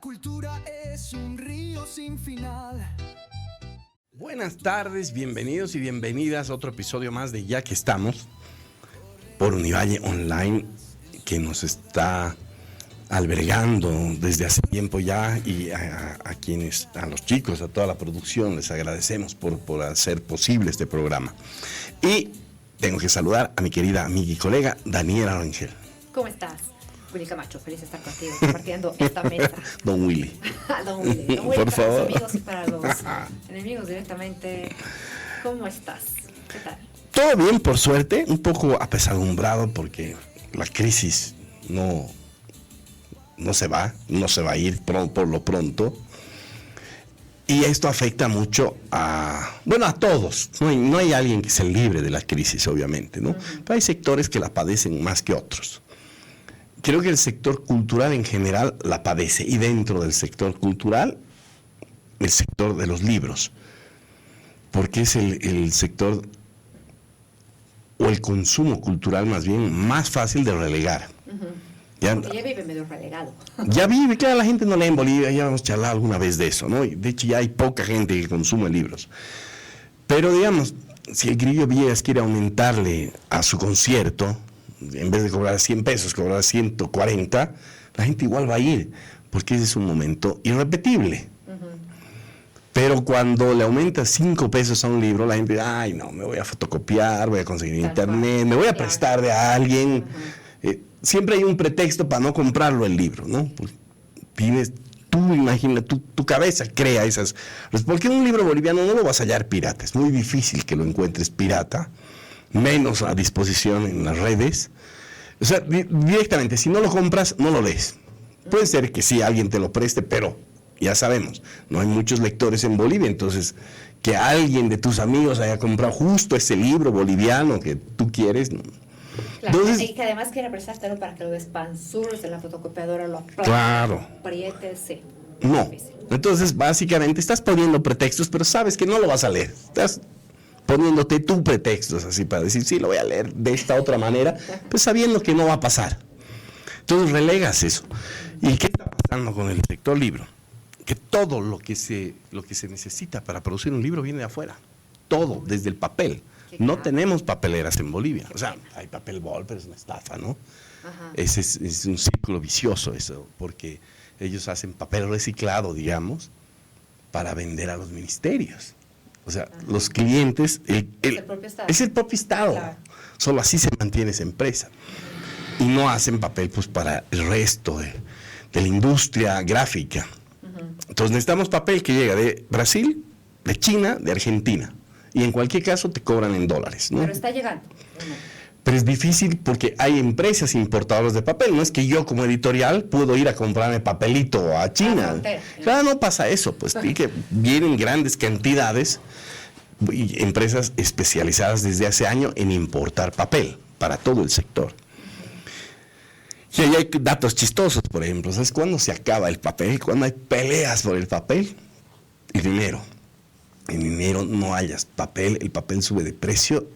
cultura es un río sin final. Buenas tardes, bienvenidos y bienvenidas a otro episodio más de Ya que estamos por Univalle Online, que nos está albergando desde hace tiempo ya, y a los chicos, a toda la producción, les agradecemos por hacer posible este programa. Y tengo que saludar a mi querida amiga y colega Daniela Rangel. ¿Cómo estás? Willy Camacho, feliz de estar contigo, compartiendo esta mesa. Don Willy. Don Willy, por para favor. los amigos y para los enemigos directamente. ¿Cómo estás? ¿Qué tal? Todo bien, por suerte, un poco apesadumbrado porque la crisis no se va a ir por lo pronto. Y esto afecta mucho a todos. No hay alguien que se libre de la crisis, obviamente, ¿no? Pero hay sectores que la padecen más que otros. Creo que el sector cultural en general la padece, y dentro del sector cultural, el sector de los libros, porque es el sector, o el consumo cultural más bien, más fácil de relegar. Porque ya vive medio relegado. Ya vive, claro, la gente no lee en Bolivia, ya hemos charlado alguna vez de eso, ¿no? De hecho, ya hay poca gente que consume libros. Pero, digamos, si el Grillo Villegas quiere aumentarle a su concierto, en vez de cobrar 100 pesos, cobrar 140, la gente igual va a ir, porque ese es un momento irrepetible. Pero cuando le aumentas 5 pesos a un libro, la gente dice, ay, no, me voy a fotocopiar, voy a conseguir internet, me voy a prestar de alguien. Siempre hay un pretexto para no comprarlo el libro, ¿no? Pues imagina, tu cabeza crea esas. Porque un libro boliviano no lo vas a hallar pirata, es muy difícil que lo encuentres pirata, menos a disposición en las redes. O sea, directamente, si no lo compras, no lo lees. Puede ser que sí, alguien te lo preste, pero ya sabemos, no hay muchos lectores en Bolivia, entonces que alguien de tus amigos haya comprado justo ese libro boliviano que tú quieres, ¿no? Claro, Entonces, y que además quiere prestártelo para que lo despansures de la fotocopiadora, lo aprietes, sí. No. Entonces, básicamente, estás poniendo pretextos, pero sabes que no lo vas a leer. Estás poniéndote tú pretextos así para decir, sí, lo voy a leer de esta otra manera, pues sabiendo que no va a pasar. Entonces, relegas eso. ¿Y qué está pasando con el sector libro? Que todo lo que se necesita para producir un libro viene de afuera. Todo, desde el papel. No tenemos papeleras en Bolivia. O sea, hay papel bol, pero es una estafa, ¿no? Es un círculo vicioso eso, porque ellos hacen papel reciclado, digamos, para vender a los ministerios. O sea, los clientes, es el propio Estado. Claro. Solo así se mantiene esa empresa. Y no hacen papel pues para el resto de la industria gráfica. Entonces necesitamos papel que llega de Brasil, de China, de Argentina. Y en cualquier caso te cobran en dólares, ¿no? Pero está llegando. Pero es difícil porque hay empresas importadoras de papel. No es que yo como editorial puedo ir a comprarme papelito a China. Claro, no pasa eso. Pues sí que vienen grandes cantidades y empresas especializadas desde hace años en importar papel para todo el sector. Y ahí hay datos chistosos, por ejemplo. ¿Sabes cuándo se acaba el papel? Cuando hay peleas por el papel y dinero. En enero no hayas papel, el papel sube de precio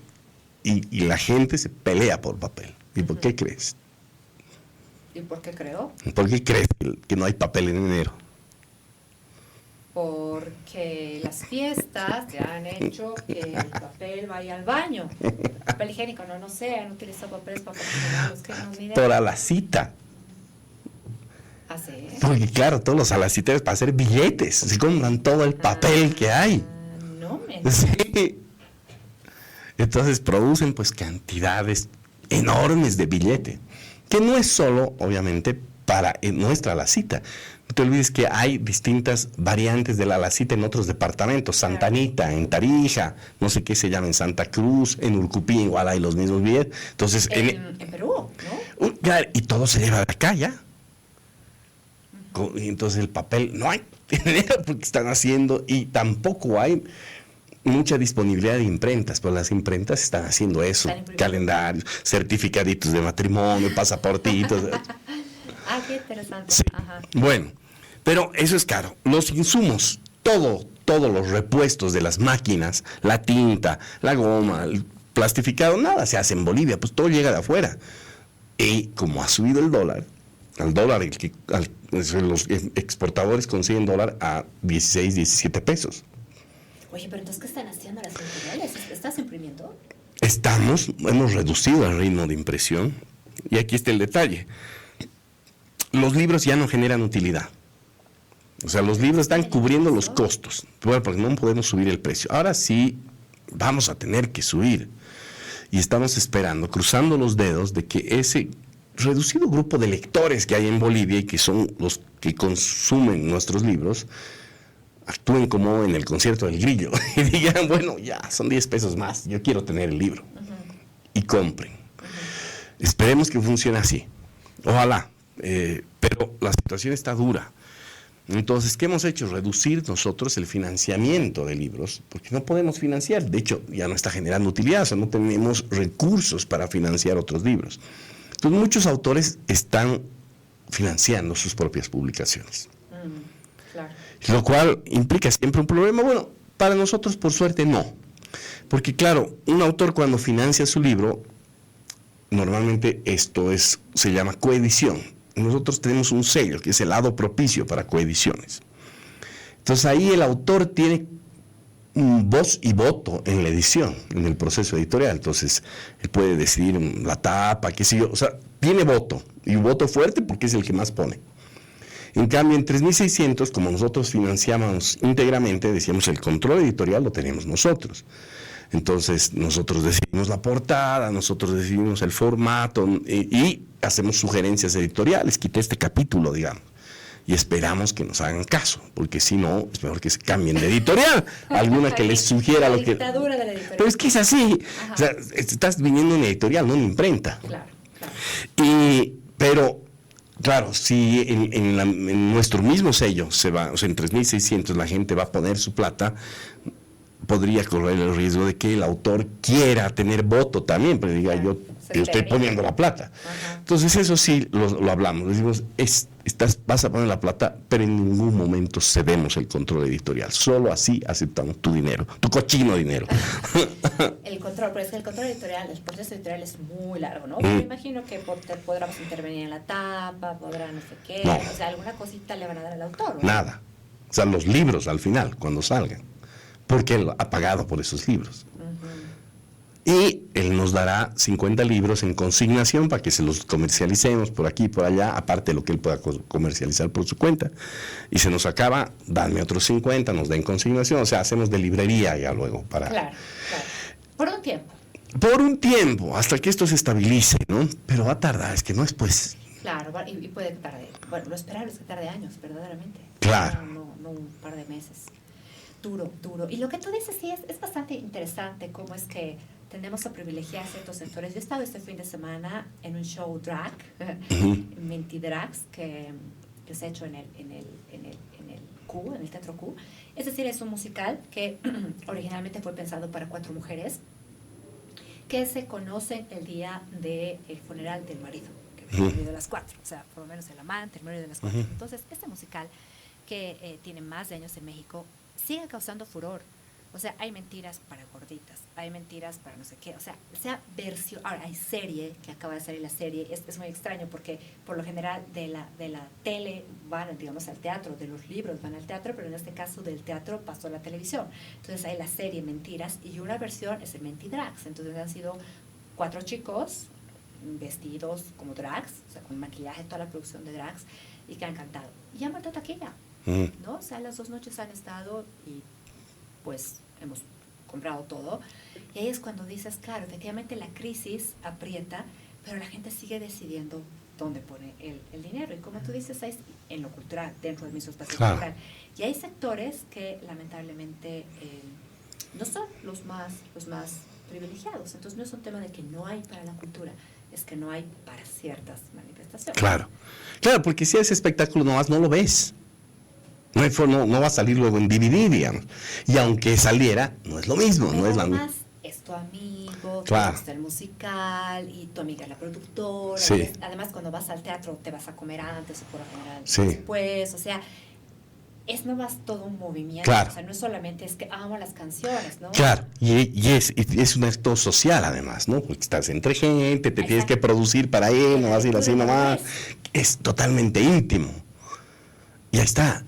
y la gente se pelea por papel. ¿Y por qué crees? ¿Y por qué creo? ¿Por qué crees que no hay papel en enero? Porque las fiestas ya han hecho que el papel vaya al baño. Papel higiénico, no sé, han utilizado papeles para cocinar. Para la cita. ¿Ah, sí? Porque claro, todos los alaciteros para hacer billetes, se compran todo el papel que hay. No me sí. Entonces producen pues cantidades enormes de billete, que no es solo, obviamente, para nuestra alacita. No te olvides que hay distintas variantes de la alacita en otros departamentos, Santa Anita, en Tarija, no sé qué se llama, en Santa Cruz, en Urcupí, igual hay los mismos billetes. Entonces, en Perú, ¿no? Claro, y todo se lleva de acá ya. Y entonces el papel no hay porque están haciendo, y tampoco hay mucha disponibilidad de imprentas, pero las imprentas están haciendo eso, calendarios, certificaditos de matrimonio, pasaportitos. Qué interesante. Sí. Bueno, pero eso es caro. Los insumos, todos los repuestos de las máquinas, la tinta, la goma, el plastificado, nada se hace en Bolivia, pues todo llega de afuera. Y como ha subido el dólar, al dólar, los exportadores consiguen dólar a 16, 17 pesos. Oye, pero entonces, ¿qué están haciendo las editoriales? ¿Estás imprimiendo? Hemos reducido el ritmo de impresión, y aquí está el detalle. Los libros ya no generan utilidad. O sea, los libros están cubriendo los costos, porque no podemos subir el precio. Ahora sí vamos a tener que subir. Y estamos esperando, cruzando los dedos, de que ese reducido grupo de lectores que hay en Bolivia y que son los que consumen nuestros libros, actúen como en el concierto del Grillo y digan, bueno, ya, son 10 pesos más, yo quiero tener el libro. Y compren. Esperemos que funcione así. Ojalá. Pero la situación está dura. Entonces, ¿qué hemos hecho? Reducir nosotros el financiamiento de libros, porque no podemos financiar. De hecho, ya no está generando utilidad, o sea, no tenemos recursos para financiar otros libros. Entonces, muchos autores están financiando sus propias publicaciones. Claro. Lo cual implica siempre un problema. Bueno, para nosotros, por suerte, no. Porque, claro, un autor cuando financia su libro, normalmente se llama coedición. Nosotros tenemos un sello, que es el lado propicio para coediciones. Entonces ahí el autor tiene voz y voto en la edición, en el proceso editorial. Entonces él puede decidir la tapa, qué sé yo. O sea, tiene voto, y un voto fuerte porque es el que más pone. En cambio, en 3600, como nosotros financiamos íntegramente, decíamos, el control editorial lo tenemos nosotros. Entonces, nosotros decidimos la portada, nosotros decidimos el formato y hacemos sugerencias editoriales. Quité este capítulo, digamos, y esperamos que nos hagan caso, porque si no, es mejor que se cambien de editorial. Alguna que les sugiera lo que... La dictadura de la editorial. Pero es que es así. Ajá. O sea, estás viniendo en editorial, no en imprenta. Claro, claro. Pero, claro, si en nuestro mismo sello se va, o sea, en 3600 la gente va a poner su plata, podría correr el riesgo de que el autor quiera tener voto también, pero diga, yo estoy poniendo la plata. Ajá. Entonces eso sí lo hablamos, decimos, vas a poner la plata, pero en ningún momento cedemos el control editorial, solo así aceptamos tu dinero, tu cochino dinero. El control, pero es que el control editorial, el proceso editorial es muy largo, ¿no? Me imagino que podrás intervenir en la tapa, podrán no sé qué, No. o sea, alguna cosita le van a dar al autor, ¿no? Nada. O sea, los libros al final, cuando salgan, porque él ha pagado por esos libros. Y él nos dará 50 libros en consignación para que se los comercialicemos por aquí y por allá, aparte de lo que él pueda comercializar por su cuenta. Y se nos acaba, dame otros 50, nos den consignación, o sea, hacemos de librería ya luego para... Claro, claro. Por un tiempo. Por un tiempo, hasta que esto se estabilice, ¿no? Pero va a tardar, es que no es pues... Claro, y puede que tarde, bueno, lo esperable es que tarde años, verdaderamente. Claro. No un par de meses. Duro. Y lo que tú dices sí es bastante interesante, cómo es que tendemos a privilegiar ciertos sectores. Yo he estado este fin de semana en un show drag, Mentidrags, que se ha hecho en el Teatro Q. Es decir, es un musical que originalmente fue pensado para 4 mujeres que se conocen el día del funeral del marido, que fue el marido de las 4, o sea, por lo menos el amante, el marido de las 4. Entonces, este musical, que tiene más de años en México, sigue causando furor. O sea, hay mentiras para gorditas, hay mentiras para no sé qué, o sea versión. Ahora, hay serie, que acaba de salir la serie, es muy extraño porque por lo general de la tele van, digamos, al teatro, de los libros van al teatro, pero en este caso del teatro pasó a la televisión. Entonces hay la serie Mentiras y una versión es el Mentidrags. Entonces han sido 4 chicos vestidos como drags, o sea, con maquillaje, toda la producción de drags, y que han cantado. Y han matado taquilla, ¿no? O sea, las 2 noches han estado y pues hemos comprado todo. Y ahí es cuando dices, claro, efectivamente la crisis aprieta, pero la gente sigue decidiendo dónde pone el dinero. Y como tú dices, hay en lo cultural, dentro del mismo espacio cultural. Y hay sectores que lamentablemente no son los más privilegiados. Entonces no es un tema de que no hay para la cultura, es que no hay para ciertas manifestaciones. Claro, porque si ese espectáculo nomás no lo ves. No va a salir luego en DVD, digamos. Y aunque saliera, no es lo mismo, pero no es la misma. Es tu amigo, claro. te gusta el musical, y tu amiga es la productora. Sí. Además, cuando vas al teatro, te vas a comer antes o por lo general sí. después. O sea, es nomás todo un movimiento. Claro. O sea, no es solamente es que amo las canciones, ¿no? Claro, y es un acto social además, ¿no? Porque estás entre gente, te tienes que producir para él, no vas a ir así nomás. Es totalmente íntimo. Y ahí está,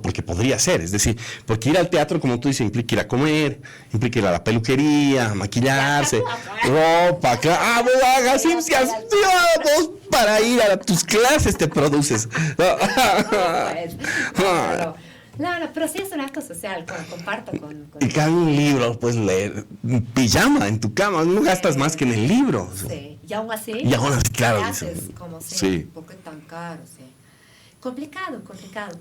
porque podría ser, es decir, porque ir al teatro, como tú dices, implica ir a comer, implica ir a la peluquería, maquillarse, ropa, así vos para ir a tus clases te produces. No, pero sí es un acto social, comparto con... Y cada un libro puedes leer, pijama en tu cama, no gastas más que en el libro. Sí, y aún así, claro. haces como sí. ¿Por qué tan caro? Sí. Complicado,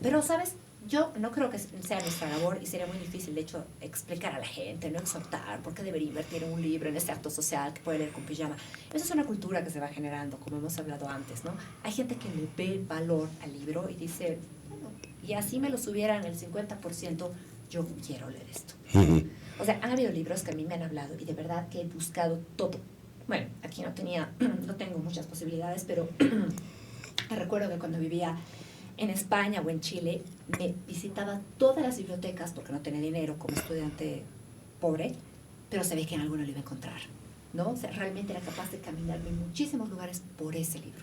pero sabes, yo no creo que sea nuestra labor y sería muy difícil de hecho explicar a la gente, no exhortar por qué debería invertir en un libro, en este acto social que puede leer con pijama. Esa es una cultura que se va generando, como hemos hablado antes, ¿no? Hay gente que le ve valor al libro y dice, bueno, y así me lo subieran el 50%, yo quiero leer esto. O sea, han habido libros que a mí me han hablado y de verdad que he buscado todo. Bueno, aquí no tengo muchas posibilidades, pero recuerdo que cuando vivía en España o en Chile, me visitaba todas las bibliotecas porque no tenía dinero como estudiante pobre, pero sabía que en alguno lo iba a encontrar, ¿no? O sea, realmente era capaz de caminarme en muchísimos lugares por ese libro,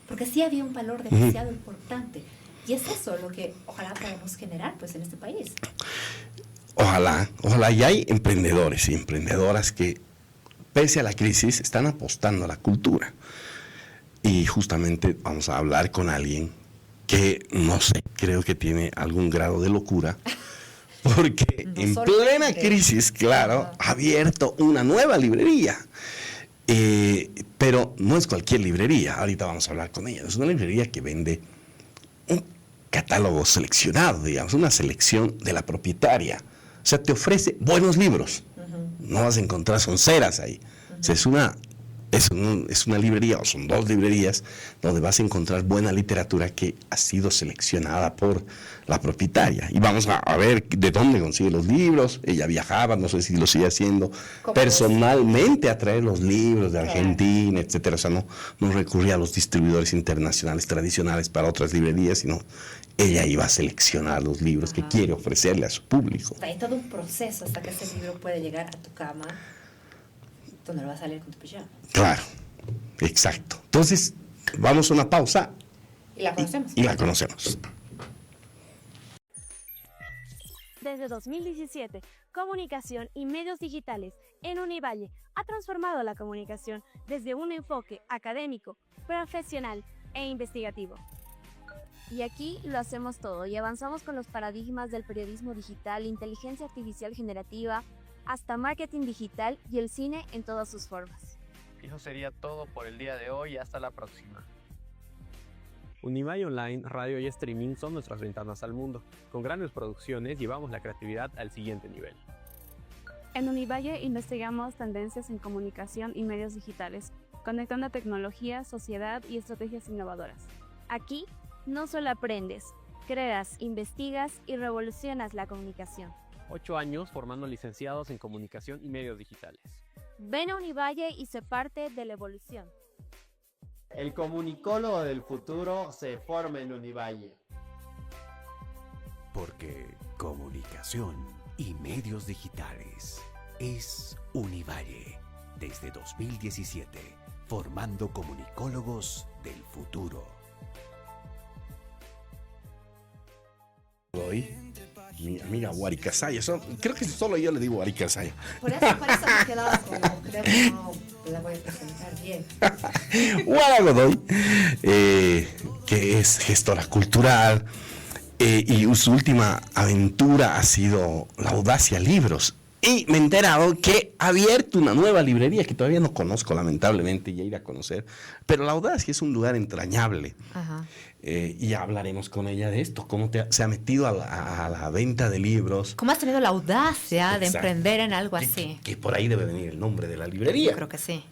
porque sí había un valor demasiado importante, y es eso lo que ojalá podamos generar pues en este país. Ojalá, y hay emprendedores y emprendedoras que, pese a la crisis, están apostando a la cultura, y justamente vamos a hablar con alguien que, no sé, creo que tiene algún grado de locura, porque no en plena crisis, claro, ha abierto una nueva librería, pero no es cualquier librería, ahorita vamos a hablar con ella, es una librería que vende un catálogo seleccionado, digamos, una selección de la propietaria, o sea, te ofrece buenos libros, no vas a encontrar sonceras ahí, o sea, es una librería, o son dos librerías, donde vas a encontrar buena literatura que ha sido seleccionada por la propietaria. Y vamos a ver de dónde consigue los libros. Ella viajaba, no sé si lo sigue haciendo, personalmente a traer los libros de Argentina, etcétera. O sea, no recurría a los distribuidores internacionales tradicionales para otras librerías, sino ella iba a seleccionar los libros que quiere ofrecerle a su público. Hay todo un proceso hasta que ese libro puede llegar a tu cama, donde lo vas a leer con tu pijama. Claro, exacto. Entonces, vamos a una pausa. Y la conocemos. Y la conocemos. Desde 2017, Comunicación y Medios Digitales en Univalle ha transformado la comunicación desde un enfoque académico, profesional e investigativo. Y aquí lo hacemos todo y avanzamos con los paradigmas del periodismo digital, inteligencia artificial generativa, hasta marketing digital y el cine en todas sus formas. Eso sería todo por el día de hoy y hasta la próxima. Univalle Online, radio y streaming son nuestras ventanas al mundo. Con grandes producciones llevamos la creatividad al siguiente nivel. En Univalle investigamos tendencias en comunicación y medios digitales, conectando tecnología, sociedad y estrategias innovadoras. Aquí no solo aprendes, creas, investigas y revolucionas la comunicación. 8 años formando licenciados en comunicación y medios digitales. Ven a Univalle y sé parte de la evolución. El comunicólogo del futuro se forma en Univalle. Porque comunicación y medios digitales es Univalle. Desde 2017, formando comunicólogos del futuro. Hoy, mi amiga Wari Casaya, creo que solo yo le digo Wari Casaya. Por eso me quedaba como, creo que no la voy a presentar bien. Wara Godoy, que es gestora cultural, y su última aventura ha sido La Audacia Libros. Y me he enterado que ha abierto una nueva librería que todavía no conozco, lamentablemente, ya iré a conocer. Pero La Audacia es un lugar entrañable. Ajá. Y ya hablaremos con ella de esto, cómo se ha metido a la venta de libros. ¿Cómo has tenido la audacia de Exacto. emprender en algo así? Que por ahí debe venir el nombre de la librería. Yo creo que sí.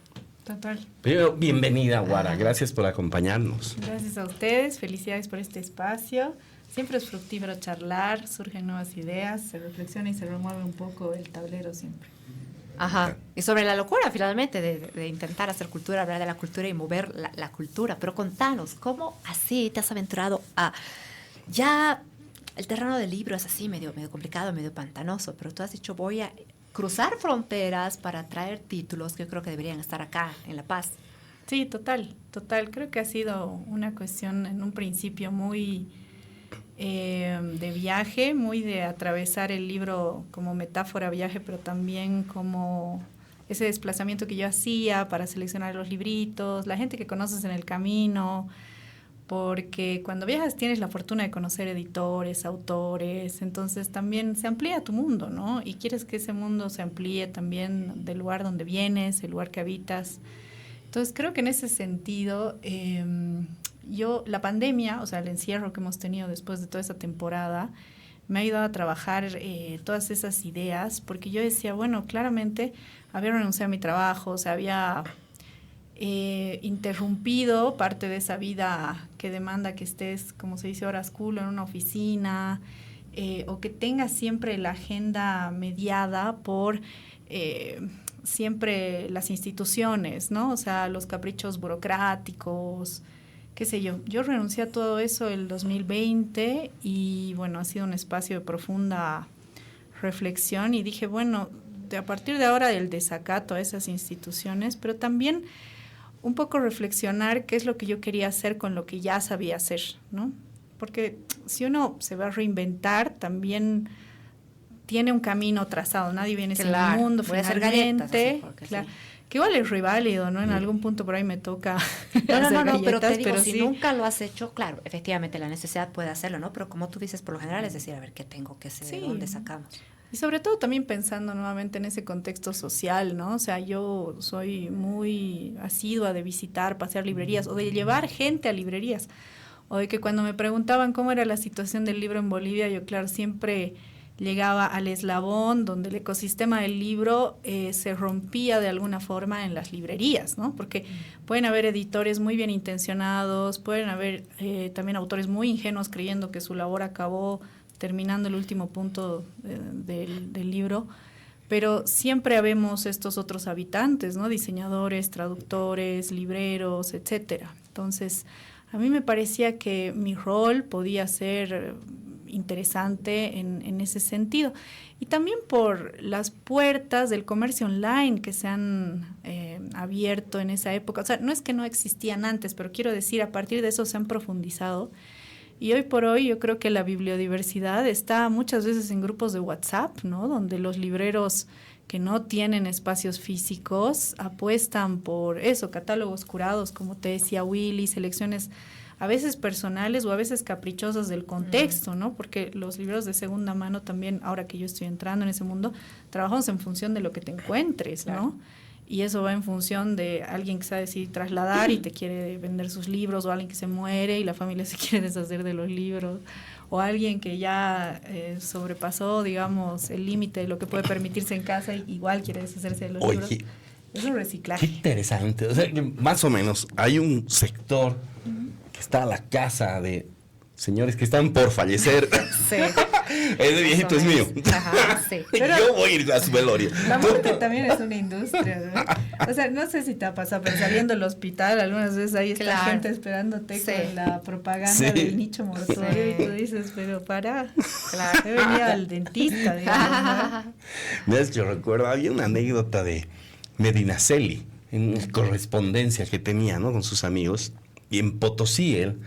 Total. Primero, bienvenida, Wara. Gracias por acompañarnos. Gracias a ustedes, felicidades por este espacio. Siempre es fructífero charlar, surgen nuevas ideas, se reflexiona y se remueve un poco el tablero siempre. Ajá. Y sobre la locura, finalmente, de intentar hacer cultura, hablar de la cultura y mover la cultura. Pero contanos, ¿cómo así te has aventurado a ya el terreno del libro es así, medio complicado, medio pantanoso, pero tú has dicho, voy a cruzar fronteras para traer títulos que yo creo que deberían estar acá, en La Paz. Sí, total. Creo que ha sido una cuestión en un principio muy de viaje, muy de atravesar el libro como metáfora viaje, pero también como ese desplazamiento que yo hacía para seleccionar los libritos, la gente que conoces en el camino, porque cuando viajas tienes la fortuna de conocer editores, autores, entonces también se amplía tu mundo, ¿no? Y quieres que ese mundo se amplíe también del lugar donde vienes, el lugar que habitas. Entonces creo que en ese sentido, la pandemia, o sea, el encierro que hemos tenido después de toda esa temporada, me ha ayudado a trabajar todas esas ideas, porque yo decía, bueno, claramente había renunciado a mi trabajo, o sea, había interrumpido parte de esa vida que demanda que estés, como se dice, horas culo en una oficina, o que tengas siempre la agenda mediada por siempre las instituciones, ¿no? O sea, los caprichos burocráticos, qué sé yo. Yo renuncié a todo eso el 2020 y, bueno, ha sido un espacio de profunda reflexión y dije, bueno, a partir de ahora el desacato a esas instituciones, pero también un poco reflexionar qué es lo que yo quería hacer con lo que ya sabía hacer, ¿no? Porque si uno se va a reinventar, también tiene un camino trazado, nadie viene sin el mundo, voy a hacer galletas, así, claro, sí. Que igual es riválido, ¿no? En algún punto por ahí me toca No, galletas, pero te digo, si sí. nunca lo has hecho, claro, efectivamente la necesidad puede hacerlo, ¿no? Pero como tú dices, por lo general es decir, a ver, ¿qué tengo que hacer? Sí. ¿De dónde sacamos? Y sobre todo también pensando nuevamente en ese contexto social, ¿no? O sea, yo soy muy asidua de visitar, pasear librerías o de llevar gente a librerías. O de que cuando me preguntaban cómo era la situación del libro en Bolivia, yo, claro, siempre llegaba al eslabón donde el ecosistema del libro se rompía de alguna forma en las librerías, ¿no? Porque pueden haber editores muy bien intencionados, pueden haber también autores muy ingenuos creyendo que su labor acabó terminando el último punto del libro, pero siempre habemos estos otros habitantes, ¿no? Diseñadores, traductores, libreros, etcétera. Entonces, a mí me parecía que mi rol podía ser interesante en ese sentido. Y también por las puertas del comercio online que se han abierto en esa época. O sea, no es que no existían antes, pero quiero decir, a partir de eso se han profundizado. Y hoy por hoy yo creo que la bibliodiversidad está muchas veces en grupos de WhatsApp, ¿no? Donde los libreros que no tienen espacios físicos apuestan por eso, catálogos curados, como te decía Willy, selecciones a veces personales o a veces caprichosas del contexto, ¿no? Porque los libros de segunda mano también, ahora que yo estoy entrando en ese mundo, trabajamos en función de lo que te encuentres, ¿no? Claro. Y eso va en función de alguien que sabe decidir trasladar y te quiere vender sus libros, o alguien que se muere y la familia se quiere deshacer de los libros, o alguien que ya sobrepasó, digamos, el límite de lo que puede permitirse en casa y igual quiere deshacerse de los libros. Es un reciclaje. Qué interesante. O sea, que más o menos hay un sector que está a la casa de señores que están por fallecer. Sí. Ese viejito es mío. Ajá, sí. Yo voy a ir a su velorio. La muerte también es una industria, ¿no? O sea, no sé si te ha pasado, pero saliendo del hospital algunas veces ahí está gente esperándote con la propaganda del nicho mortuorio y tú dices, pero para, he venido al dentista, digamos, ¿no? Yo recuerdo, había una anécdota de Medinaceli en correspondencia que tenía, ¿no? Con sus amigos, y en Potosí él,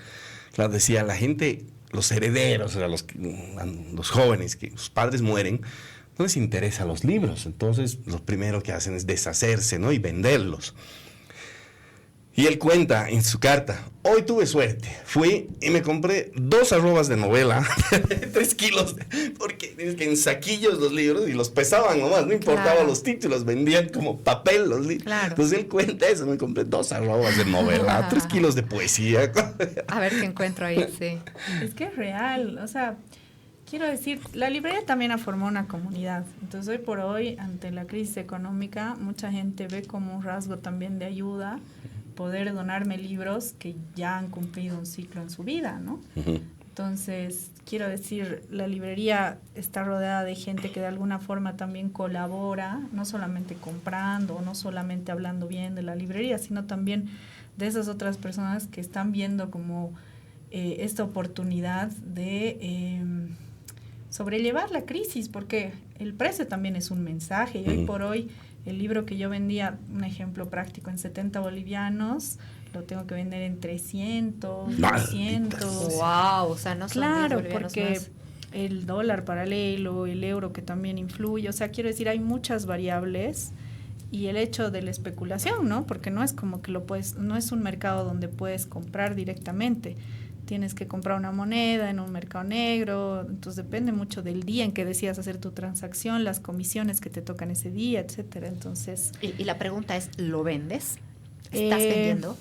claro, decía, la gente, los herederos, o sea, los jóvenes que sus padres mueren, no les interesan los libros, entonces lo primero que hacen es deshacerse, ¿no? Y venderlos. Y él cuenta en su carta, hoy tuve suerte, fui y me compré 2 arrobas de novela, 3 kilos, porque es que en saquillos los libros y los pesaban nomás, no importaba los títulos, vendían como papel los libros. Claro. Entonces él cuenta eso, me compré 2 arrobas de novela, 3 kilos de poesía. A ver qué encuentro ahí, sí. Es que es real, o sea, quiero decir, la librería también ha formado una comunidad. Entonces hoy por hoy, ante la crisis económica, mucha gente ve como un rasgo también de ayuda poder donarme libros que ya han cumplido un ciclo en su vida, ¿no? Uh-huh. Entonces, quiero decir, la librería está rodeada de gente que de alguna forma también colabora, no solamente comprando o no solamente hablando bien de la librería, sino también de esas otras personas que están viendo como esta oportunidad de sobrellevar la crisis, porque el precio también es un mensaje. Y hoy por hoy, el libro que yo vendía, un ejemplo práctico, en 70 bolivianos, lo tengo que vender en 300, 200. Wow, o sea, no son 10 bolivianos porque más. El dólar paralelo, el euro que también influye, o sea, quiero decir, hay muchas variables y el hecho de la especulación, ¿no? Porque no es como que no es un mercado donde puedes comprar directamente. Tienes que comprar una moneda en un mercado negro, entonces depende mucho del día en que decidas hacer tu transacción, las comisiones que te tocan ese día, etcétera. Entonces, Y la pregunta es, ¿lo vendes? ¿Estás vendiendo?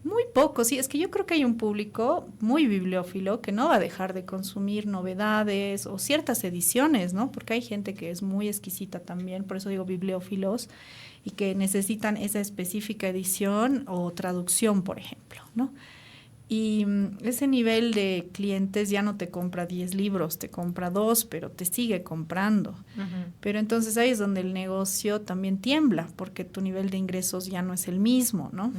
Muy poco, sí, es que yo creo que hay un público muy bibliófilo que no va a dejar de consumir novedades o ciertas ediciones, ¿no? Porque hay gente que es muy exquisita también, por eso digo bibliófilos, y que necesitan esa específica edición o traducción, por ejemplo, ¿no? Y ese nivel de clientes ya no te compra 10 libros, te compra 2, pero te sigue comprando. Pero entonces ahí es donde el negocio también tiembla, porque tu nivel de ingresos ya no es el mismo, ¿no?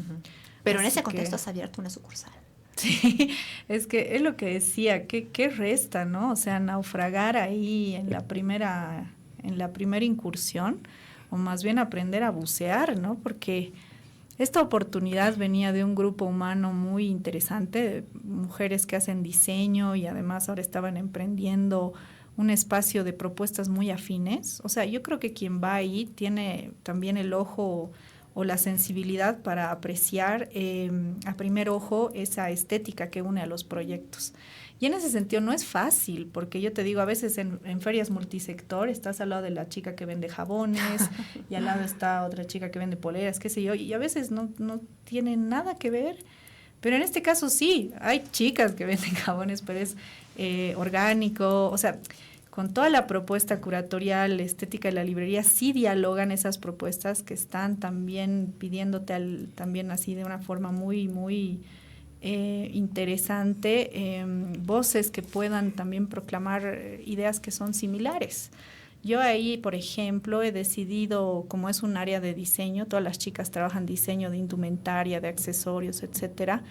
Pero en Así ese contexto que, has abierto una sucursal. sí, es que es lo que decía, ¿qué resta, no? O sea, naufragar ahí en la primera incursión, o más bien aprender a bucear, ¿no? Porque esta oportunidad venía de un grupo humano muy interesante, de mujeres que hacen diseño y además ahora estaban emprendiendo un espacio de propuestas muy afines. O sea, yo creo que quien va ahí tiene también el ojo o la sensibilidad para apreciar a primer ojo esa estética que une a los proyectos. Y en ese sentido no es fácil, porque yo te digo, a veces en ferias multisector estás al lado de la chica que vende jabones y al lado está otra chica que vende poleras, qué sé yo, y a veces no tienen nada que ver. Pero en este caso sí, hay chicas que venden jabones, pero es orgánico, o sea, con toda la propuesta curatorial, estética de la librería, sí dialogan esas propuestas que están también pidiéndote también así de una forma muy, muy interesante, voces que puedan también proclamar ideas que son similares. Yo ahí, por ejemplo, he decidido, como es un área de diseño, todas las chicas trabajan diseño de indumentaria, de accesorios, etcétera,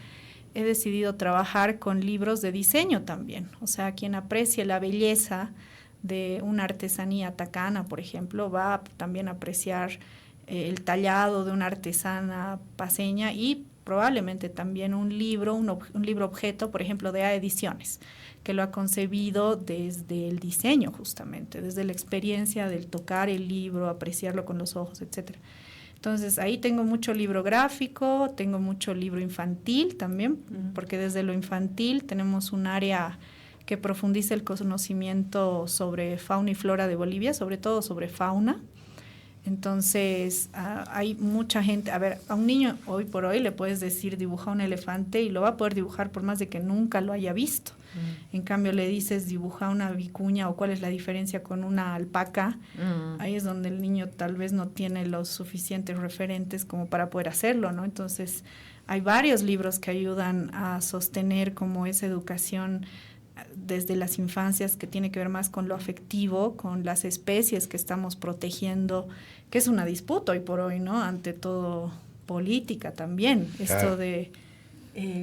he decidido trabajar con libros de diseño también. O sea, quien aprecie la belleza de una artesanía tacana, por ejemplo, va también a apreciar el tallado de una artesana paceña y probablemente también un libro objeto, por ejemplo, de A Ediciones, que lo ha concebido desde el diseño justamente, desde la experiencia del tocar el libro, apreciarlo con los ojos, etcétera. Entonces, ahí tengo mucho libro gráfico, tengo mucho libro infantil también, porque desde lo infantil tenemos un área que profundiza el conocimiento sobre fauna y flora de Bolivia, sobre todo sobre fauna. Entonces, hay mucha gente, a ver, a un niño hoy por hoy le puedes decir dibuja un elefante y lo va a poder dibujar por más de que nunca lo haya visto. En cambio, le dices dibuja una vicuña o cuál es la diferencia con una alpaca, ahí es donde el niño tal vez no tiene los suficientes referentes como para poder hacerlo, ¿no? Entonces, hay varios libros que ayudan a sostener como esa educación desde las infancias que tiene que ver más con lo afectivo, con las especies que estamos protegiendo, que es una disputa hoy por hoy, ¿no? Ante todo política también, esto de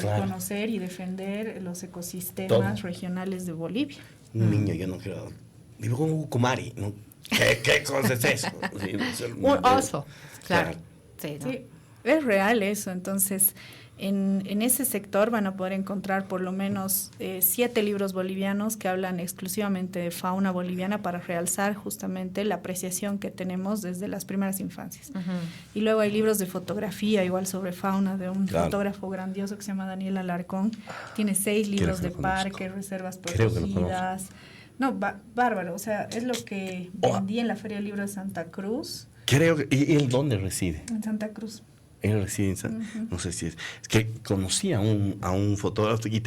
conocer y defender los ecosistemas regionales de Bolivia. Un niño, yo no quiero... Digo un ucumari, ¿no? ¿Qué cosa es eso? Sí, un oso, claro. Sí, ¿no? Sí, es real eso, entonces... En ese sector van a poder encontrar por lo menos 7 libros bolivianos que hablan exclusivamente de fauna boliviana para realzar justamente la apreciación que tenemos desde las primeras infancias. Y luego hay libros de fotografía, igual sobre fauna, de un fotógrafo grandioso que se llama Daniel Alarcón. Tiene 6 libros de parques, reservas protegidas. No, bárbaro, o sea, es lo que vendí en la Feria del Libro de Santa Cruz. Creo que... ¿Y él dónde reside? En Santa Cruz. Él reside en no sé si es que conocí a un fotógrafo y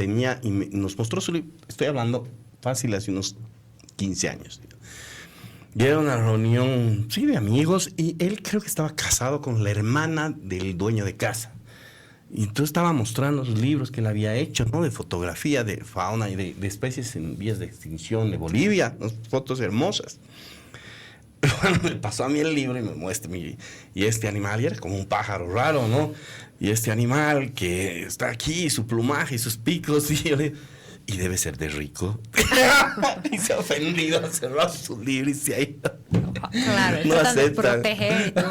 nos mostró su libro. Estoy hablando fácil hace unos 15 años. Y era una reunión, sí, de amigos, y él creo que estaba casado con la hermana del dueño de casa. Y entonces estaba mostrando los libros que él había hecho, ¿no? De fotografía, de fauna y de especies en vías de extinción de Bolivia, unas fotos hermosas. Bueno, me pasó a mí el libro y me muestra y este animal, y era como un pájaro raro, ¿no? Y este animal que está aquí, su plumaje y sus picos, y debe ser de rico. Y se ha ofendido, ha cerrado su libro y se ha ido. Claro, No tratando de acepta. proteger y tú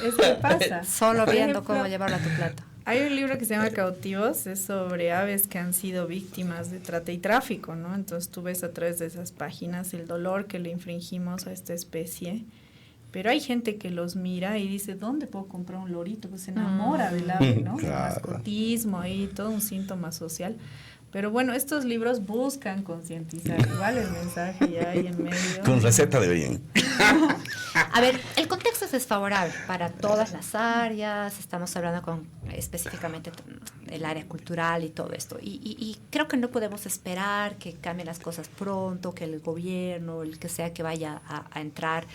Es que pasa. solo Por viendo ejemplo, cómo llevarlo a tu plato. Hay un libro que se llama Cautivos, es sobre aves que han sido víctimas de trata y tráfico, ¿no? Entonces tú ves a través de esas páginas el dolor que le infringimos a esta especie. Pero hay gente que los mira y dice, ¿dónde puedo comprar un lorito? Pues se enamora del ave, ¿no? El Claro. mascotismo ahí, todo un síntoma social. Pero bueno, estos libros buscan concientizar. Igual el mensaje ya hay en medio. Con receta de bien. A ver, el contexto es desfavorable para todas las áreas, estamos hablando específicamente del área cultural y todo esto, y creo que no podemos esperar que cambien las cosas pronto, que el gobierno, el que sea que vaya a entrar,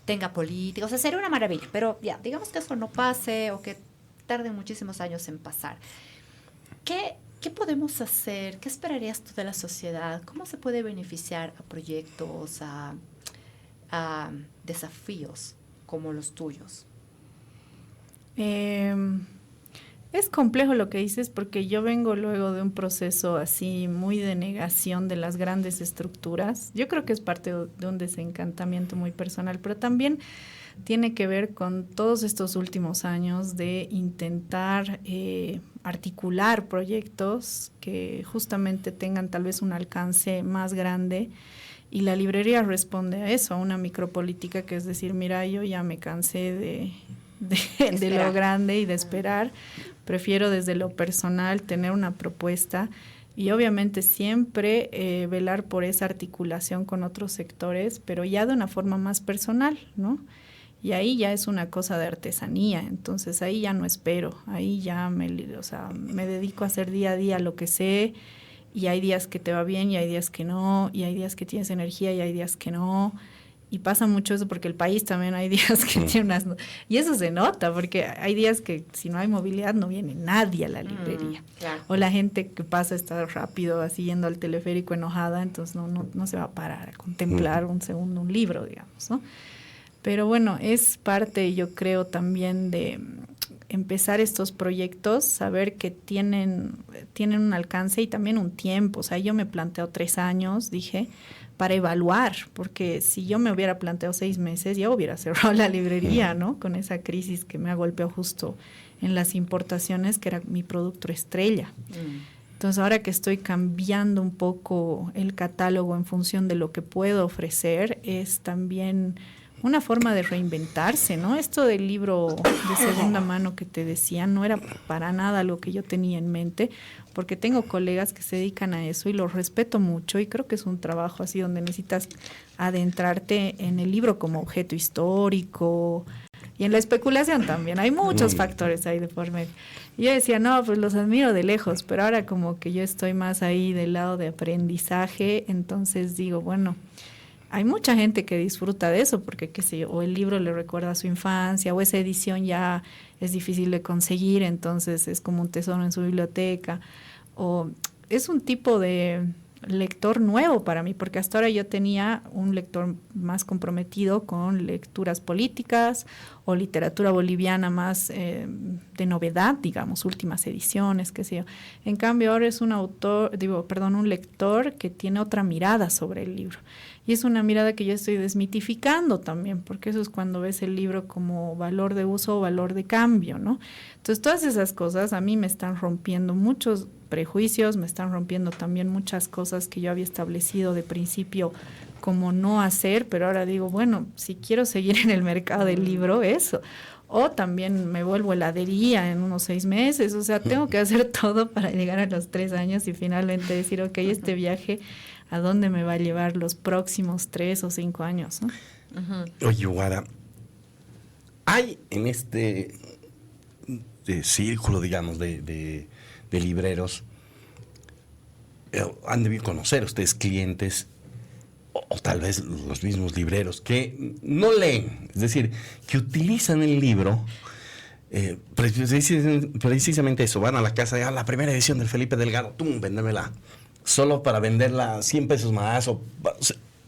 tenga política, o sea, sería una maravilla, pero ya, digamos que eso no pase o que tarde muchísimos años en pasar. ¿Qué podemos hacer? ¿Qué esperarías tú de la sociedad? ¿Cómo se puede beneficiar a proyectos, a desafíos como los tuyos? Es complejo lo que dices porque yo vengo luego de un proceso así muy de negación de las grandes estructuras. Yo creo que es parte de un desencantamiento muy personal, pero también tiene que ver con todos estos últimos años de intentar articular proyectos que justamente tengan tal vez un alcance más grande, y la librería responde a eso, a una micropolítica que es decir, mira, yo ya me cansé de lo grande y de esperar, prefiero desde lo personal tener una propuesta y obviamente siempre velar por esa articulación con otros sectores, pero ya de una forma más personal, ¿no? Y ahí ya es una cosa de artesanía, entonces ahí ya no espero, ahí ya me dedico a hacer día a día lo que sé, y hay días que te va bien y hay días que no, y hay días que tienes energía y hay días que no, y pasa mucho eso porque el país también hay días que tiene unas... Y eso se nota, porque hay días que si no hay movilidad no viene nadie a la librería. Claro. O la gente que pasa está rápido, así yendo al teleférico enojada, entonces no se va a parar a contemplar un segundo un libro, digamos, ¿no? Pero bueno, es parte, yo creo, también de empezar estos proyectos, saber que tienen un alcance y también un tiempo. O sea, yo me planteo 3 años, dije, para evaluar, porque si yo me hubiera planteado 6 meses, ya hubiera cerrado la librería, ¿no? Con esa crisis que me ha golpeado justo en las importaciones, que era mi producto estrella. Entonces, ahora que estoy cambiando un poco el catálogo en función de lo que puedo ofrecer, es también una forma de reinventarse, ¿no? Esto del libro de segunda mano que te decía no era para nada lo que yo tenía en mente, porque tengo colegas que se dedican a eso y los respeto mucho, y creo que es un trabajo así donde necesitas adentrarte en el libro como objeto histórico y en la especulación también. Hay muchos factores ahí de por medio. Y yo decía, no, pues los admiro de lejos, pero ahora como que yo estoy más ahí del lado de aprendizaje, entonces digo, bueno, hay mucha gente que disfruta de eso porque, qué sé yo, o el libro le recuerda a su infancia, o esa edición ya es difícil de conseguir, entonces es como un tesoro en su biblioteca, o es un tipo de lector nuevo para mí, porque hasta ahora yo tenía un lector más comprometido con lecturas políticas o literatura boliviana más de novedad, digamos, últimas ediciones, qué sé yo. En cambio ahora es un lector que tiene otra mirada sobre el libro. Y es una mirada que yo estoy desmitificando también, porque eso es cuando ves el libro como valor de uso o valor de cambio, ¿no? Entonces, todas esas cosas a mí me están rompiendo muchos prejuicios, me están rompiendo también muchas cosas que yo había establecido de principio como no hacer, pero ahora digo, bueno, si quiero seguir en el mercado del libro, eso. O también me vuelvo heladería en unos 6 meses, o sea, tengo que hacer todo para llegar a los 3 años y finalmente decir, ok, este viaje, ¿a dónde me va a llevar los próximos 3 o 5 años? ¿No? Oye, Guada, hay en este círculo, digamos, de libreros, han debido conocer ustedes clientes, o tal vez los mismos libreros, que no leen, es decir, que utilizan el libro, precisamente eso, van a la casa, la primera edición del Felipe Delgado, ¡tum!, véndemela, solo para venderla 100 pesos más,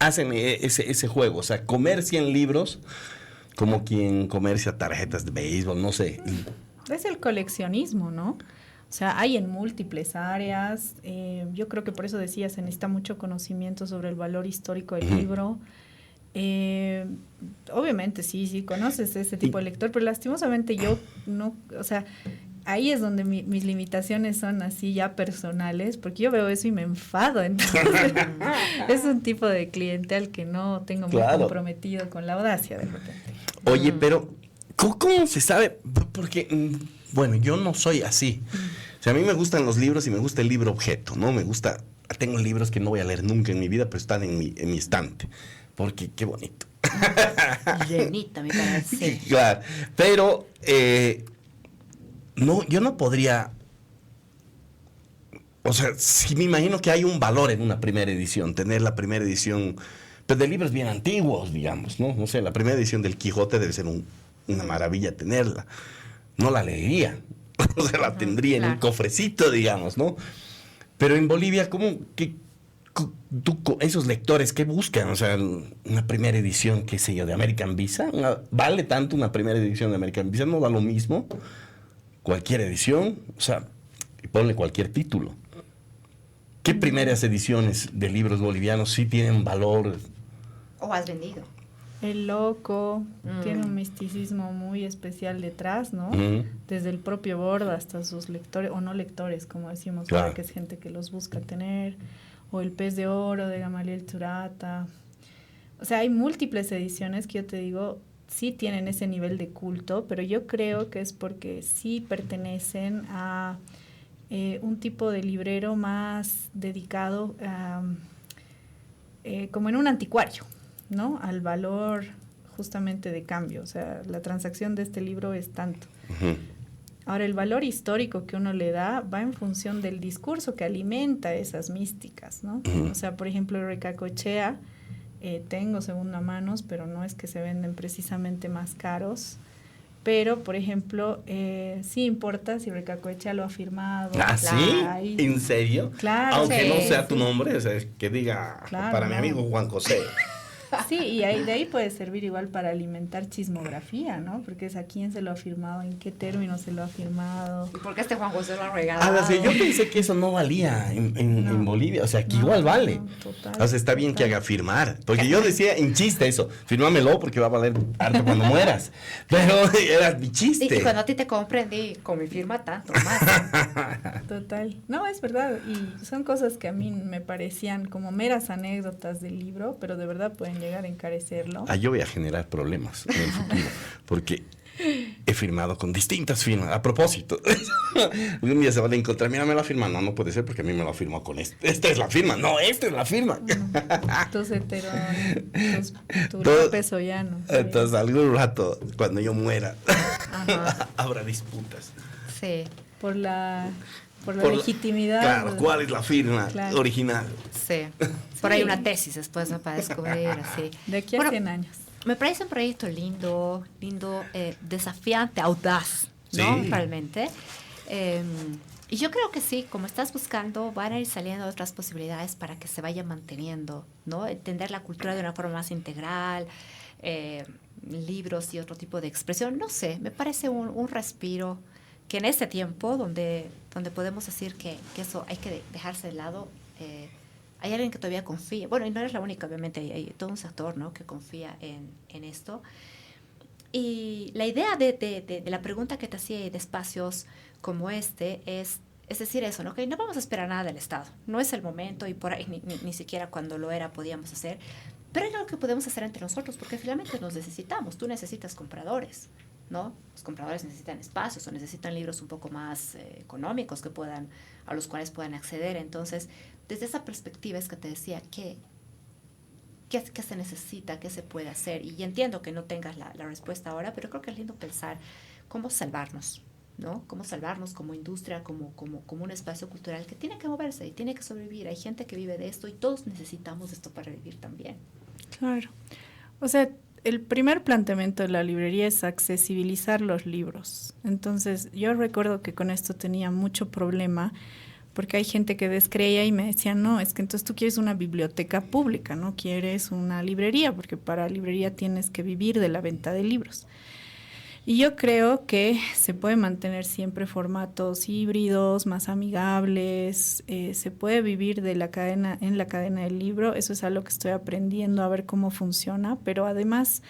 hacen ese juego, o sea, comercian libros como quien comercia tarjetas de béisbol, no sé. Es el coleccionismo, ¿no? O sea, hay en múltiples áreas. Yo creo que por eso decía, se necesita mucho conocimiento sobre el valor histórico del libro. Obviamente, sí, conoces ese tipo de lector, pero lastimosamente yo no, o sea, ahí es donde mis limitaciones son así ya personales, porque yo veo eso y me enfado. Entonces, es un tipo de cliente al que no tengo muy comprometido con la audacia de repente. Oye, pero ¿cómo se sabe? Porque, bueno, yo no soy así. O sea, a mí me gustan los libros y me gusta el libro objeto, ¿no? Me gusta, tengo libros que no voy a leer nunca en mi vida, pero están en mi estante. Porque qué bonito. Llenita, me parece. Claro, pero no, yo no podría. O sea, sí me imagino que hay un valor en una primera edición, tener la primera edición, pero de libros bien antiguos, digamos, ¿no? No sé, la primera edición del Quijote debe ser una maravilla tenerla. No la leería, o sea, la tendría en un cofrecito, digamos, ¿no? Pero en Bolivia, ¿cómo que esos lectores qué buscan? O sea, una primera edición, qué sé yo, de American Visa, ¿vale tanto una primera edición de American Visa? ¿No da lo mismo? Cualquier edición, o sea, ponle cualquier título. ¿Qué primeras ediciones de libros bolivianos sí tienen valor? ¿O has vendido? El Loco tiene un misticismo muy especial detrás, ¿no? Desde el propio Borda hasta sus lectores, o no lectores, como decimos ahora, que es gente que los busca tener, o El Pez de Oro de Gamaliel Turata. O sea, hay múltiples ediciones que yo te digo, sí tienen ese nivel de culto, pero yo creo que es porque sí pertenecen a un tipo de librero más dedicado como en un anticuario, ¿no? Al valor justamente de cambio. O sea, la transacción de este libro es tanto. Ahora, el valor histórico que uno le da va en función del discurso que alimenta esas místicas, ¿no? O sea, por ejemplo, Recacochea, tengo segunda manos, pero no es que se venden precisamente más caros. Pero, por ejemplo, sí importa si Recacochea lo ha firmado. ¿Ah, sí? ¿En serio? Claro. Aunque no sea tu nombre, o sea, que diga para mi amigo Juan José. Sí, y de ahí puede servir igual para alimentar chismografía, ¿no? Porque es a quién se lo ha firmado, en qué términos se lo ha firmado. ¿Y por qué este Juan José lo ha regalado? Sí, yo pensé que eso no valía en Bolivia, o sea, que igual vale. Total, o sea, está bien que haga firmar, porque yo decía en chiste eso, fírmamelo porque va a valer harto cuando mueras, pero era mi chiste. Y cuando a ti te compren, con mi firma tanto más. Total, no, es verdad, y son cosas que a mí me parecían como meras anécdotas del libro, pero de verdad pueden llegar a encarecerlo. Yo voy a generar problemas en el futuro, porque he firmado con distintas firmas. A propósito, un día se van a encontrar, mira, me la firma. No puede ser porque a mí me la firmó con esta es la firma. No, esta es la firma. Entonces, tu López Ollano. Entonces, algún rato, cuando yo muera, habrá disputas. Sí. Por la legitimidad. Claro, ¿cuál es la firma original? Sí. Por ahí una tesis después, ¿no? Para descubrir así. De aquí a 100 años. Me parece un proyecto lindo, desafiante, audaz, ¿no? Sí. Realmente. Y yo creo que sí, como estás buscando, van a ir saliendo otras posibilidades para que se vaya manteniendo, ¿no? Entender la cultura de una forma más integral, libros y otro tipo de expresión. No sé, me parece un respiro que en este tiempo, donde podemos decir que eso hay que dejarse de lado, hay alguien que todavía confía. Bueno, y no eres la única, obviamente, hay todo un sector, ¿no?, que confía en esto. Y la idea de la pregunta que te hacía de espacios como este es decir eso, ¿no? Que no vamos a esperar nada del Estado. No es el momento y por ahí ni siquiera cuando lo era podíamos hacer. Pero hay algo que podemos hacer entre nosotros porque finalmente nos necesitamos. Tú necesitas compradores, ¿no? Los compradores necesitan espacios o necesitan libros un poco más económicos a los cuales puedan acceder. Entonces, desde esa perspectiva es que te decía ¿qué se necesita? ¿Qué se puede hacer? Y entiendo que no tengas la respuesta ahora, pero creo que es lindo pensar cómo salvarnos, ¿no? Cómo salvarnos como industria, como un espacio cultural que tiene que moverse y tiene que sobrevivir. Hay gente que vive de esto y todos necesitamos esto para vivir también. Claro. O sea, el primer planteamiento de la librería es accesibilizar los libros. Entonces, yo recuerdo que con esto tenía mucho problema porque hay gente que descreía y me decía, no, es que entonces tú quieres una biblioteca pública, no quieres una librería, porque para librería tienes que vivir de la venta de libros. Y yo creo que se puede mantener siempre formatos híbridos, más amigables, se puede vivir de la cadena, en la cadena del libro, eso es algo que estoy aprendiendo a ver cómo funciona, pero además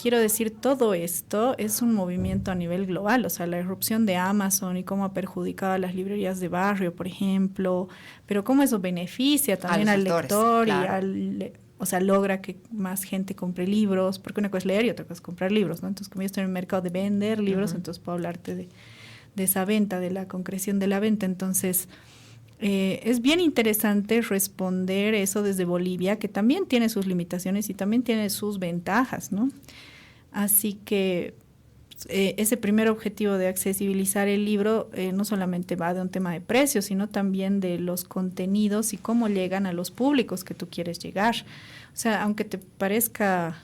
quiero decir, todo esto es un movimiento a nivel global, o sea, la irrupción de Amazon y cómo ha perjudicado a las librerías de barrio, por ejemplo, pero cómo eso beneficia también al lector, claro. O sea, logra que más gente compre libros, porque una cosa es leer y otra cosa es comprar libros, ¿no? Entonces, como yo estoy en el mercado de vender libros, entonces puedo hablarte de esa venta, de la concreción de la venta. Entonces, es bien interesante responder eso desde Bolivia, que también tiene sus limitaciones y también tiene sus ventajas, ¿no? Así que ese primer objetivo de accesibilizar el libro no solamente va de un tema de precios, sino también de los contenidos y cómo llegan a los públicos que tú quieres llegar. O sea, aunque te parezca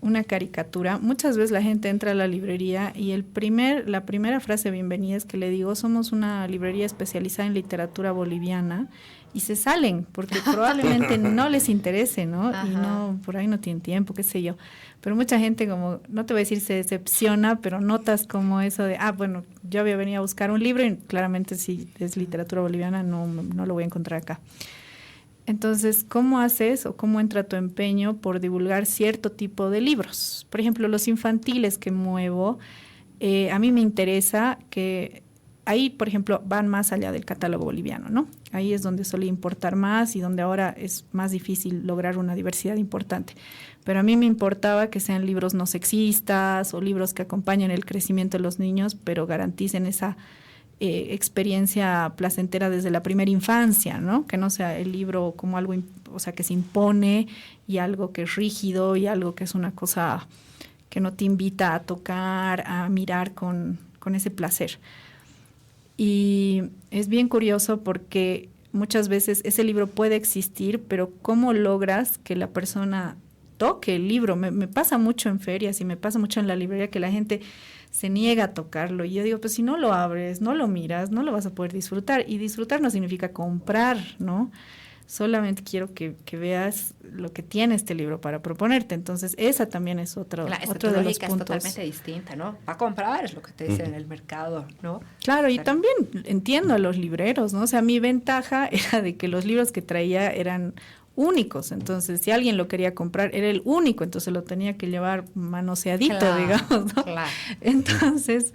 una caricatura, muchas veces la gente entra a la librería y la primera frase de bienvenida es que le digo, somos una librería especializada en literatura boliviana, y se salen porque probablemente no les interese, ¿no? Ajá. Y no, por ahí no tienen tiempo, qué sé yo. Pero mucha gente, como, no te voy a decir se decepciona, pero notas como eso de, bueno, yo había venido a buscar un libro y claramente si es literatura boliviana no lo voy a encontrar acá. Entonces, ¿cómo haces o cómo entra tu empeño por divulgar cierto tipo de libros? Por ejemplo, los infantiles que muevo, a mí me interesa que ahí, por ejemplo, van más allá del catálogo boliviano, ¿no? Ahí es donde suele importar más y donde ahora es más difícil lograr una diversidad importante. Pero a mí me importaba que sean libros no sexistas o libros que acompañen el crecimiento de los niños, pero garanticen esa experiencia placentera desde la primera infancia, ¿no? Que no sea el libro como algo, o sea, que se impone y algo que es rígido y algo que es una cosa que no te invita a tocar, a mirar con ese placer. Y es bien curioso porque muchas veces ese libro puede existir, pero ¿cómo logras que la persona toque el libro? Me pasa mucho en ferias y me pasa mucho en la librería que la gente se niega a tocarlo. Y yo digo, pues si no lo abres, no lo miras, no lo vas a poder disfrutar. Y disfrutar no significa comprar, ¿no? Solamente quiero que veas lo que tiene este libro para proponerte. Entonces, esa también es otro de los puntos. Es totalmente distinta, ¿no? Para comprar es lo que te dicen en el mercado, ¿no? Claro, y también entiendo a los libreros, ¿no? O sea, mi ventaja era de que los libros que traía eran únicos. Entonces, si alguien lo quería comprar, era el único, entonces lo tenía que llevar manoseadito, claro, digamos, ¿no? Claro. Entonces,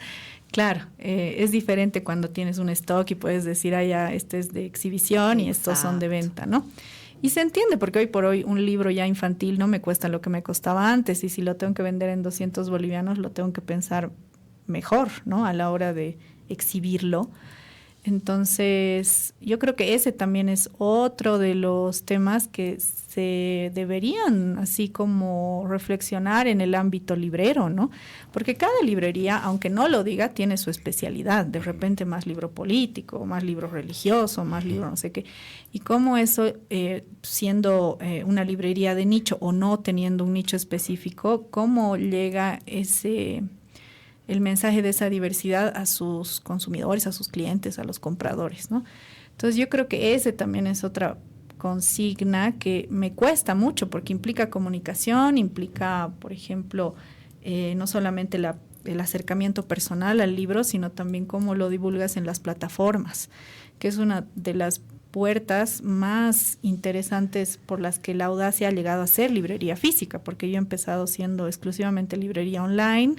claro, es diferente cuando tienes un stock y puedes decir, ya, este es de exhibición y estos son de venta, ¿no? Y se entiende, porque hoy por hoy un libro ya infantil no me cuesta lo que me costaba antes, y si lo tengo que vender en 200 bolivianos, lo tengo que pensar mejor, ¿no? A la hora de exhibirlo. Entonces, yo creo que ese también es otro de los temas que se deberían así como reflexionar en el ámbito librero, ¿no? Porque cada librería, aunque no lo diga, tiene su especialidad. De repente más libro político, más libro religioso, más libro no sé qué. Y cómo eso, siendo una librería de nicho o no teniendo un nicho específico, cómo llega el mensaje de esa diversidad a sus consumidores, a sus clientes, a los compradores, ¿no? Entonces yo creo que ese también es otra consigna que me cuesta mucho porque implica comunicación, implica, por ejemplo, no solamente el acercamiento personal al libro, sino también cómo lo divulgas en las plataformas, que es una de las puertas más interesantes por las que la Audacia ha llegado a ser librería física, porque yo he empezado siendo exclusivamente librería online,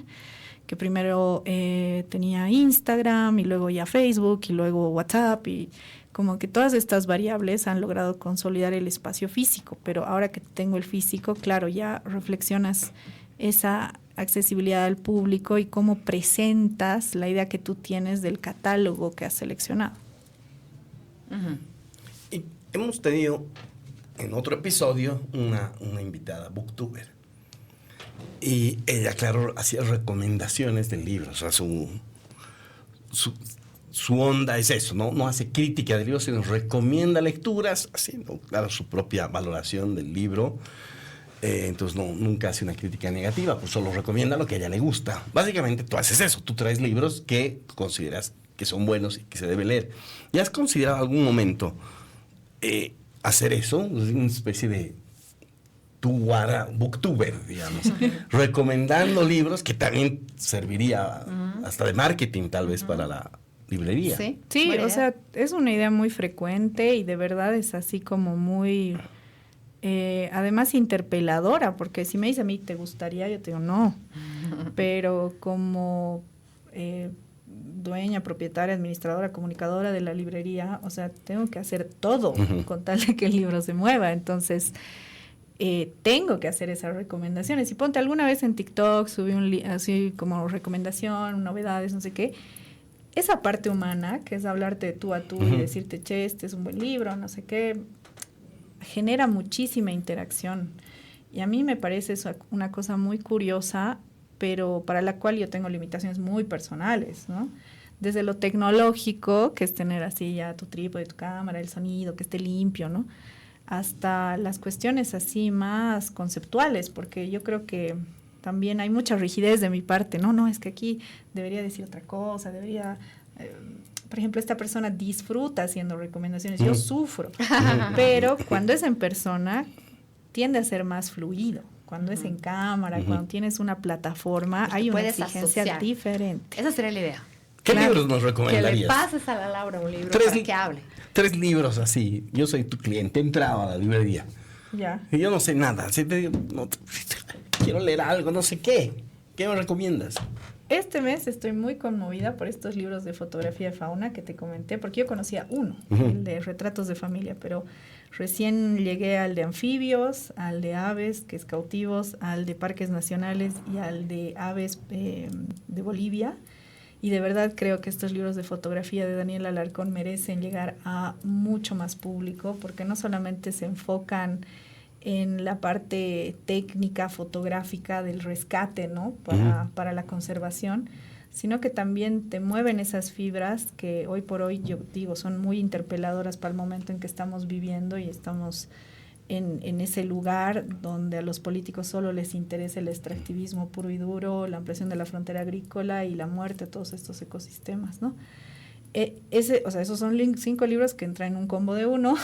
que primero tenía Instagram y luego ya Facebook y luego WhatsApp, y como que todas estas variables han logrado consolidar el espacio físico, pero ahora que tengo el físico, claro, ya reflexionas esa accesibilidad al público y cómo presentas la idea que tú tienes del catálogo que has seleccionado. Uh-huh. Y hemos tenido en otro episodio una invitada, booktuber. Y ella, claro, hacía recomendaciones de libros. O sea, su onda es eso, ¿no? No hace crítica de libros, sino recomienda lecturas, haciendo, claro, su propia valoración del libro. Entonces, nunca hace una crítica negativa, pues solo recomienda lo que a ella le gusta. Básicamente, tú haces eso. Tú traes libros que consideras que son buenos y que se debe leer. ¿Y has considerado algún momento hacer eso? Una especie de booktuber, digamos, recomendando libros que también serviría hasta de marketing tal vez para la librería. Sí, o sea, es una idea muy frecuente y de verdad es así como muy, además interpeladora, porque si me dice a mí, ¿te gustaría? Yo te digo, no, pero como dueña, propietaria, administradora, comunicadora de la librería, o sea, tengo que hacer todo con tal de que el libro se mueva, entonces tengo que hacer esas recomendaciones. Y ponte, alguna vez en TikTok subí así como recomendación, novedades, no sé qué. Esa parte humana, que es hablarte de tú a tú y decirte, che, este es un buen libro, no sé qué, genera muchísima interacción. Y a mí me parece eso una cosa muy curiosa, pero para la cual yo tengo limitaciones muy personales, ¿no? Desde lo tecnológico, que es tener así ya tu trípode, tu cámara, el sonido, que esté limpio, ¿no? Hasta las cuestiones así más conceptuales, porque yo creo que también hay mucha rigidez de mi parte, no, es que aquí debería decir otra cosa, debería, por ejemplo, esta persona disfruta haciendo recomendaciones, yo sufro, pero cuando es en persona tiende a ser más fluido, cuando es en cámara, cuando tienes una plataforma, hay una exigencia diferente. Esa sería la idea. ¿Qué libros nos recomendarías? Que le pases a la Laura un libro para que hable. 3 libros así. Yo soy tu cliente, he entrado a la librería. Ya. Y yo no sé nada. Así te digo, quiero leer algo, no sé qué. ¿Qué me recomiendas? Este mes estoy muy conmovida por estos libros de fotografía de fauna que te comenté, porque yo conocía uno, el de retratos de familia, pero recién llegué al de anfibios, al de aves, que es cautivos, al de parques nacionales y al de aves de Bolivia. Y de verdad creo que estos libros de fotografía de Daniel Alarcón merecen llegar a mucho más público, porque no solamente se enfocan en la parte técnica fotográfica del rescate, ¿no? Para la conservación, sino que también te mueven esas fibras que hoy por hoy, yo digo, son muy interpeladoras para el momento en que estamos viviendo y estamos en ese lugar donde a los políticos solo les interesa el extractivismo puro y duro, la ampliación de la frontera agrícola y la muerte de todos estos ecosistemas, ¿no? Esos son 5 libros que entran en un combo de uno,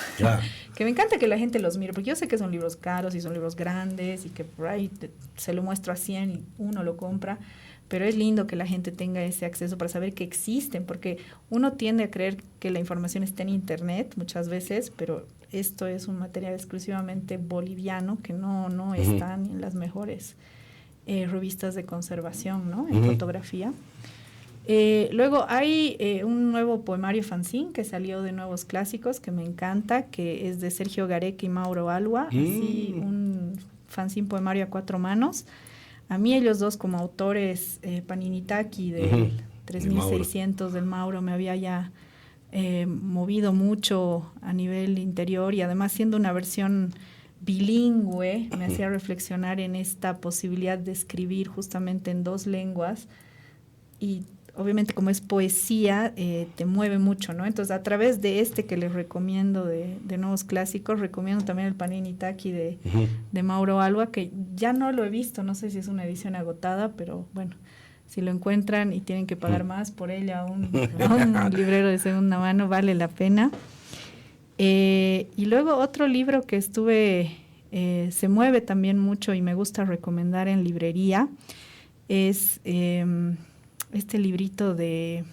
que me encanta que la gente los mire, porque yo sé que son libros caros y son libros grandes y que por ahí se lo muestro a 100 y uno lo compra, pero es lindo que la gente tenga ese acceso para saber que existen, porque uno tiende a creer que la información está en internet muchas veces, pero esto es un material exclusivamente boliviano que no está ni en las mejores revistas de conservación, ¿no? En fotografía. Luego hay un nuevo poemario fanzine que salió de Nuevos Clásicos que me encanta, que es de Sergio Gareca y Mauro Alua, así un fanzine poemario a 4 manos. A mí ellos dos como autores, Paninitaki del 3600 del Mauro me había ya movido mucho a nivel interior, y además siendo una versión bilingüe me hacía reflexionar en esta posibilidad de escribir justamente en 2 lenguas, y obviamente como es poesía te mueve mucho, ¿no? Entonces a través de que les recomiendo de Nuevos Clásicos, recomiendo también el Paninitaki de Mauro Alua, que ya no lo he visto, no sé si es una edición agotada, pero bueno, si lo encuentran y tienen que pagar más por ella a un librero de segunda mano, vale la pena. Y luego otro libro que se mueve también mucho y me gusta recomendar en librería es este librito de,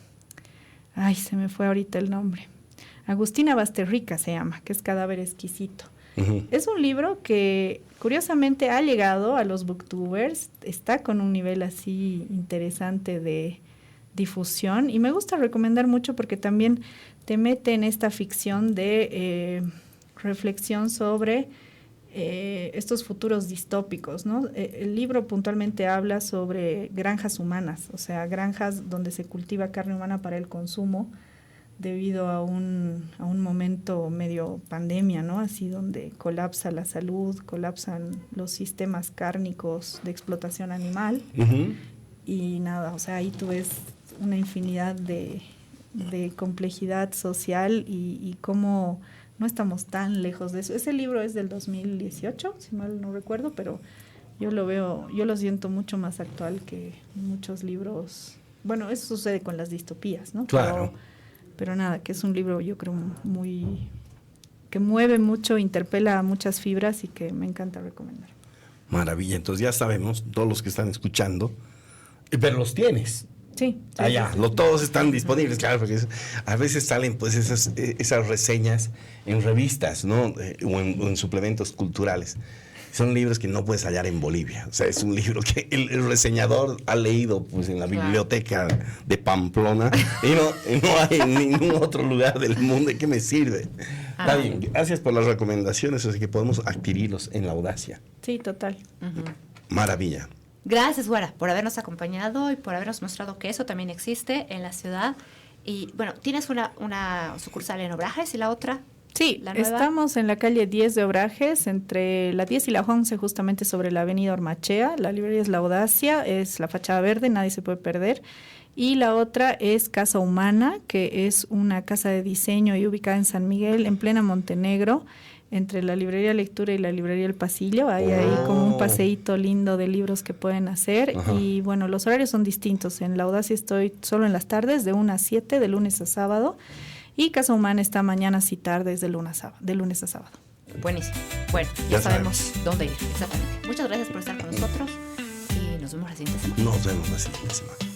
se me fue ahorita el nombre, Agustina Basterrica se llama, que es Cadáver Exquisito. Es un libro que curiosamente ha llegado a los booktubers, está con un nivel así interesante de difusión, y me gusta recomendar mucho porque también te mete en esta ficción de reflexión sobre estos futuros distópicos, ¿no? El libro puntualmente habla sobre granjas humanas, o sea, granjas donde se cultiva carne humana para el consumo debido a un momento medio pandemia, ¿no? Así donde colapsa la salud, colapsan los sistemas cárnicos de explotación animal y nada, o sea, ahí tú ves una infinidad de complejidad social y cómo no estamos tan lejos de eso. Ese libro es del 2018, si mal no recuerdo, pero yo lo siento mucho más actual que muchos libros bueno, eso sucede con las distopías, ¿no? Claro. Pero nada, que es un libro yo creo muy, que mueve mucho, interpela a muchas fibras y que me encanta recomendar. Maravilla, entonces ya sabemos, todos los que están escuchando, pero los tienes. Sí. Allá, todos están disponibles, claro, porque a veces salen pues esas reseñas en revistas, ¿no? O en suplementos culturales. Son libros que no puedes hallar en Bolivia. O sea, es un libro que el reseñador ha leído pues en la biblioteca de Pamplona y no hay en ningún otro lugar del mundo. ¿De qué me sirve? Está bien, gracias por las recomendaciones, así que podemos adquirirlos en La Audacia. Sí, total. Maravilla. Gracias, Guara, por habernos acompañado y por habernos mostrado que eso también existe en la ciudad. Y bueno, ¿tienes una sucursal en Obrajes y la otra? Sí, ¿La nueva? Estamos en la calle 10 de Obrajes, entre la 10 y la 11, justamente sobre la avenida Ormachea. La librería es La Audacia, es la fachada verde, nadie se puede perder. Y la otra es Casa Humana, que es una casa de diseño y ubicada en San Miguel, en plena Montenegro, entre la librería Lectura y la librería El Pasillo. Hay ahí como un paseíto lindo de libros que pueden hacer. Ajá. Y bueno, los horarios son distintos. En La Audacia estoy solo en las tardes, de 1 a 7, de lunes a sábado. Y Casa Humana está mañanas y tardes de lunes a sábado. Buenísimo. Bueno, ya sabemos dónde ir. Exactamente. Muchas gracias por estar con nosotros y nos vemos la siguiente semana. Nos vemos la siguiente semana.